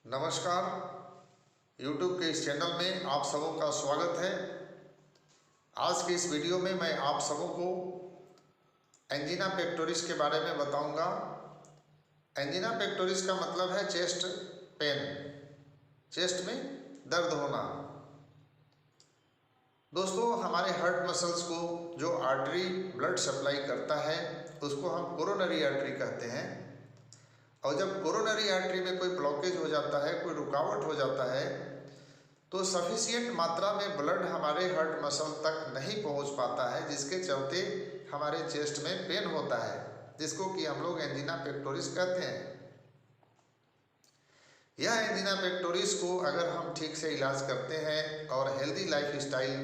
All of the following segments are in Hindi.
नमस्कार। YouTube के इस चैनल में आप सबों का स्वागत है। आज के इस वीडियो में मैं आप सबों को एंजीना पेक्टोरिस के बारे में बताऊंगा। एंजीना पेक्टोरिस का मतलब है चेस्ट पेन, चेस्ट में दर्द होना। दोस्तों, हमारे हार्ट मसल्स को जो आर्टरी ब्लड सप्लाई करता है उसको हम कोरोनरी आर्टरी कहते हैं। और जब कोरोनरी आर्टरी में कोई ब्लॉकेज हो जाता है, कोई रुकावट हो जाता है, तो सफिशिएंट मात्रा में ब्लड हमारे हार्ट मसल तक नहीं पहुंच पाता है, जिसके चलते हमारे चेस्ट में पेन होता है, जिसको कि हम लोग एंजीना पेक्टोरिस कहते हैं। यह एंजीना पेक्टोरिस को अगर हम ठीक से इलाज करते हैं और हेल्दी लाइफ स्टाइल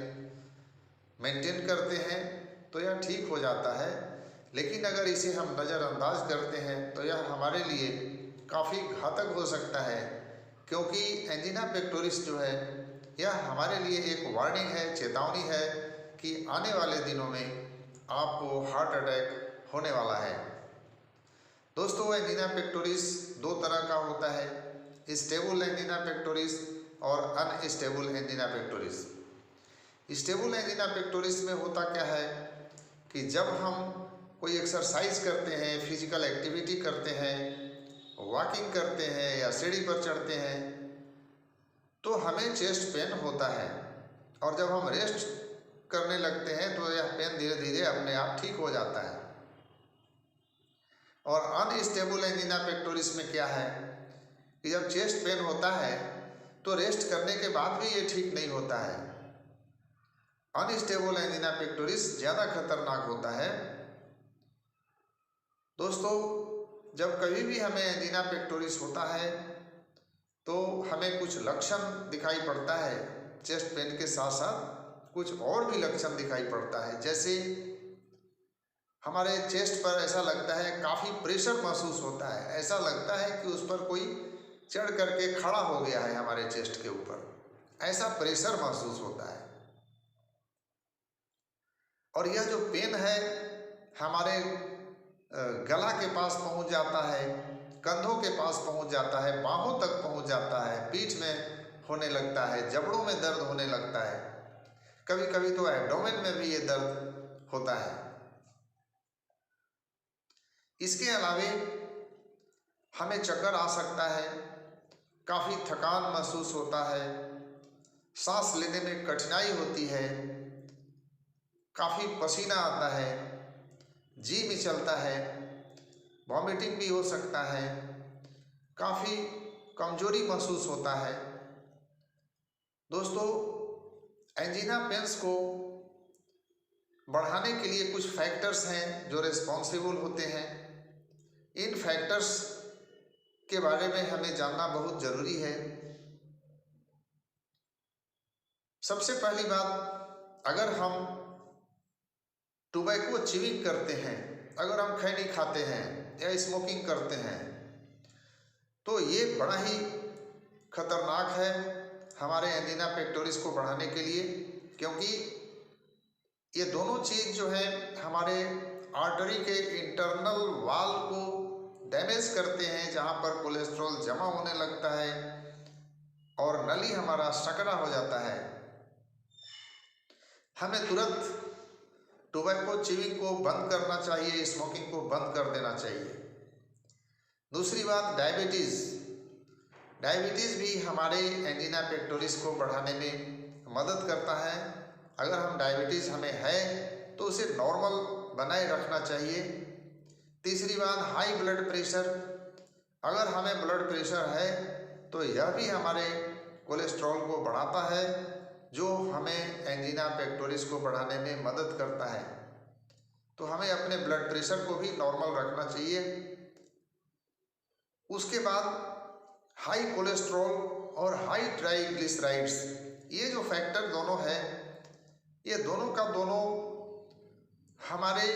मेंटेन करते हैं तो यह ठीक हो जाता है। लेकिन अगर इसे हम नज़रअंदाज करते हैं तो यह हमारे लिए काफ़ी घातक हो सकता है, क्योंकि एंजीना पेक्टोरिस जो है यह हमारे लिए एक वार्निंग है, चेतावनी है कि आने वाले दिनों में आपको हार्ट अटैक होने वाला है। दोस्तों, एंजीना पेक्टोरिस दो तरह का होता है, स्टेबल एंजीना पेक्टोरिस और अनस्टेबल एंजीना पेक्टोरिस। स्टेबल एंजीना पेक्टोरिस में होता क्या है कि जब हम कोई एक्सरसाइज करते हैं, फिजिकल एक्टिविटी करते हैं, वॉकिंग करते हैं या सीढ़ी पर चढ़ते हैं तो हमें चेस्ट पेन होता है, और जब हम रेस्ट करने लगते हैं तो यह पेन धीरे धीरे अपने आप ठीक हो जाता है। और अनस्टेबल एंजीना पेक्टोरिस में क्या है कि जब चेस्ट पेन होता है तो रेस्ट करने के बाद भी ये ठीक नहीं होता है। अनस्टेबल एंजीना पेक्टोरिस ज़्यादा खतरनाक होता है। दोस्तों, जब कभी भी हमें एंजीना पेक्टोरिस होता है तो हमें कुछ लक्षण दिखाई पड़ता है, चेस्ट पेन के साथ साथ कुछ और भी लक्षण दिखाई पड़ता है। जैसे हमारे चेस्ट पर ऐसा लगता है, काफ़ी प्रेशर महसूस होता है, ऐसा लगता है कि उस पर कोई चढ़ करके खड़ा हो गया है हमारे चेस्ट के ऊपर, ऐसा प्रेशर महसूस होता है। और यह जो पेन है हमारे गला के पास पहुंच जाता है, कंधों के पास पहुंच जाता है, बाहों तक पहुंच जाता है, पीठ में होने लगता है, जबड़ों में दर्द होने लगता है, कभी कभी तो एब्डोमेन में भी ये दर्द होता है। इसके अलावे हमें चक्कर आ सकता है, काफ़ी थकान महसूस होता है, सांस लेने में कठिनाई होती है, काफ़ी पसीना आता है, जी मिचलता है, वॉमिटिंग भी हो सकता है, काफ़ी कमजोरी महसूस होता है। दोस्तों, एंजीना पेन्स को बढ़ाने के लिए कुछ फैक्टर्स हैं जो रिस्पॉन्सिबल होते हैं। इन फैक्टर्स के बारे में हमें जानना बहुत ज़रूरी है। सबसे पहली बात, अगर हम टोबैको च्यूइंग करते हैं, अगर हम खैनी खाते हैं या स्मोकिंग करते हैं तो ये बड़ा ही खतरनाक है हमारे एंजीना पेक्टोरिस को बढ़ाने के लिए, क्योंकि ये दोनों चीज़ जो है हमारे आर्टरी के इंटरनल वॉल को डैमेज करते हैं, जहाँ पर कोलेस्ट्रॉल जमा होने लगता है और नली हमारा सकरा हो जाता है। हमें तुरंत टोबैको च्यूइंग को बंद करना चाहिए, स्मोकिंग को बंद कर देना चाहिए। दूसरी बात, डायबिटीज़ भी हमारे एंजीना पेक्टोरिस को बढ़ाने में मदद करता है। अगर हम डायबिटीज़ हमें है तो उसे नॉर्मल बनाए रखना चाहिए। तीसरी बात, हाई ब्लड प्रेशर, अगर हमें ब्लड प्रेशर है तो यह भी हमारे कोलेस्ट्रॉल को बढ़ाता है, जो हमें एंजीना पेक्टोरिस को बढ़ाने में मदद करता है। तो हमें अपने ब्लड प्रेशर को भी नॉर्मल रखना चाहिए। उसके बाद हाई कोलेस्ट्रॉल और हाई ट्राइग्लिसराइड्स, ये जो फैक्टर दोनों हैं, ये दोनों का दोनों हमारे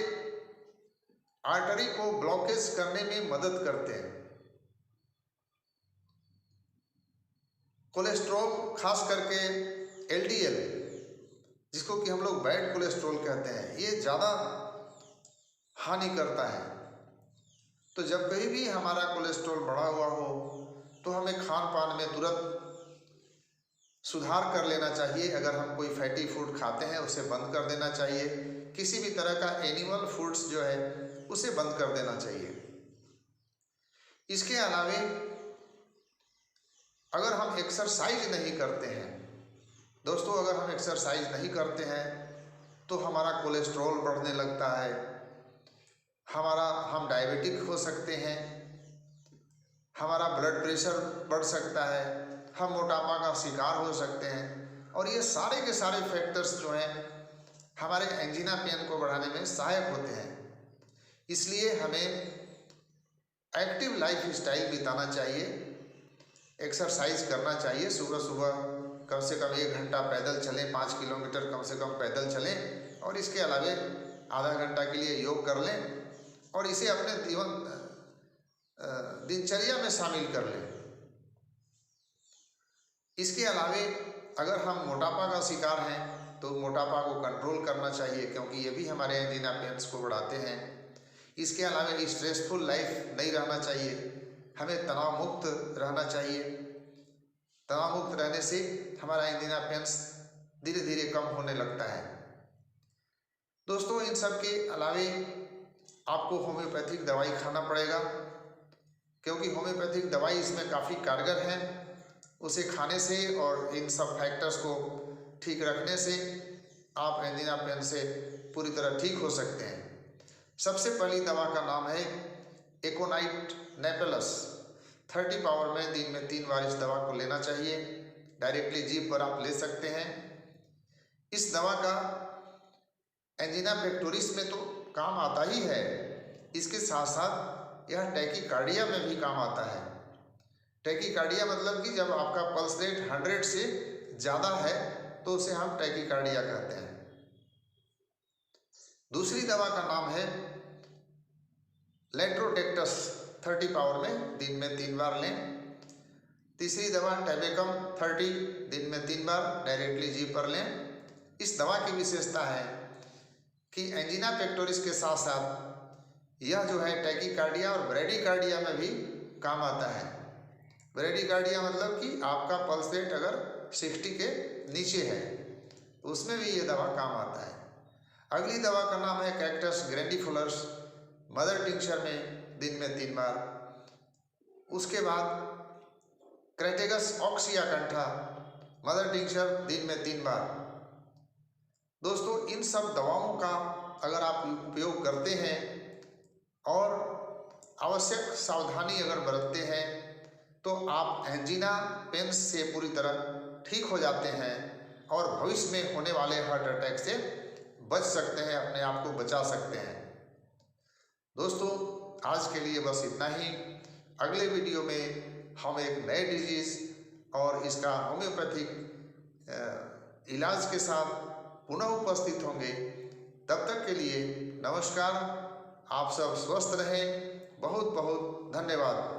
आर्टरी को ब्लॉकेज करने में मदद करते हैं। कोलेस्ट्रॉल, खास करके LDL, जिसको कि हम लोग बैड कोलेस्ट्रॉल कहते हैं, ये ज़्यादा हानि करता है। तो जब कहीं भी हमारा कोलेस्ट्रॉल बढ़ा हुआ हो तो हमें खान पान में तुरंत सुधार कर लेना चाहिए। अगर हम कोई फैटी फूड खाते हैं उसे बंद कर देना चाहिए। किसी भी तरह का एनिमल फूड्स जो है उसे बंद कर देना चाहिए। इसके अलावे अगर हम एक्सरसाइज नहीं करते हैं दोस्तों, अगर हम एक्सरसाइज नहीं करते हैं तो हमारा कोलेस्ट्रॉल बढ़ने लगता है, हम डायबिटिक हो सकते हैं, हमारा ब्लड प्रेशर बढ़ सकता है, हम मोटापा का शिकार हो सकते हैं। और ये सारे के सारे फैक्टर्स जो हैं हमारे एंजीना पेन को बढ़ाने में सहायक होते हैं। इसलिए हमें एक्टिव लाइफ स्टाइल बिताना चाहिए, एक्सरसाइज करना चाहिए। सुबह सुबह कम से कम 1 घंटा पैदल चलें, 5 किलोमीटर कम से कम पैदल चलें, और इसके अलावे आधा घंटा के लिए योग कर लें और इसे अपने दिनचर्या में शामिल कर लें। इसके अलावे अगर हम मोटापा का शिकार हैं तो मोटापा को कंट्रोल करना चाहिए, क्योंकि ये भी हमारे एंजीना पेन्स को बढ़ाते हैं। इसके अलावा स्ट्रेसफुल लाइफ नहीं रहना चाहिए, हमें तनाव मुक्त रहना चाहिए। तनाव मुक्त रहने से हमारा एंजीना पेन्स धीरे धीरे कम होने लगता है। दोस्तों, इन सब के अलावे आपको होम्योपैथिक दवाई खाना पड़ेगा, क्योंकि होम्योपैथिक दवाई इसमें काफ़ी कारगर है। उसे खाने से और इन सब फैक्टर्स को ठीक रखने से आप एंजीना पेन से पूरी तरह ठीक हो सकते हैं। सबसे पहली दवा का नाम है एकोनाइट नेपेलस। 30 पावर में दिन में 3 बार इस दवा को लेना चाहिए। डायरेक्टली जीभ पर आप ले सकते हैं। इस दवा का एंजीना पेक्टोरिस में तो काम आता ही है, इसके साथ साथ यह टैकीकार्डिया में भी काम आता है। टैकीकार्डिया मतलब कि जब आपका पल्स रेट 100 से ज़्यादा है तो उसे हम टैकीकार्डिया कहते हैं। दूसरी दवा का नाम है लेट्रोटेक्टस। 30 पावर में दिन में 3 बार लें। तीसरी दवा टेबेकम 30 दिन में 3 बार डायरेक्टली जीभ पर लें। इस दवा की विशेषता है कि एंजीना पेक्टोरिस के साथ साथ यह जो है टैकीकार्डिया और ब्रैडीकार्डिया में भी काम आता है। ब्रैडीकार्डिया मतलब कि आपका पल्स रेट अगर 60 के नीचे है उसमें भी ये दवा काम आता है। अगली दवा का नाम है कैक्टस ग्रैंडिफोलस। मदर टिंक्चर में दिन में 3 बार। उसके बाद क्रेटेगस ऑक्सियाकंठा मदर टिंक्चर दिन में 3 बार। दोस्तों, इन सब दवाओं का अगर आप उपयोग करते हैं और आवश्यक सावधानी अगर बरतते हैं तो आप एंजीना पेन्स से पूरी तरह ठीक हो जाते हैं और भविष्य में होने वाले हार्ट अटैक से बच सकते हैं, अपने आप को बचा सकते हैं। दोस्तों, आज के लिए बस इतना ही। अगले वीडियो में हम एक नए डिजीज़ और इसका होम्योपैथिक इलाज के साथ पुनः उपस्थित होंगे। तब तक के लिए नमस्कार। आप सब स्वस्थ रहें। बहुत बहुत धन्यवाद।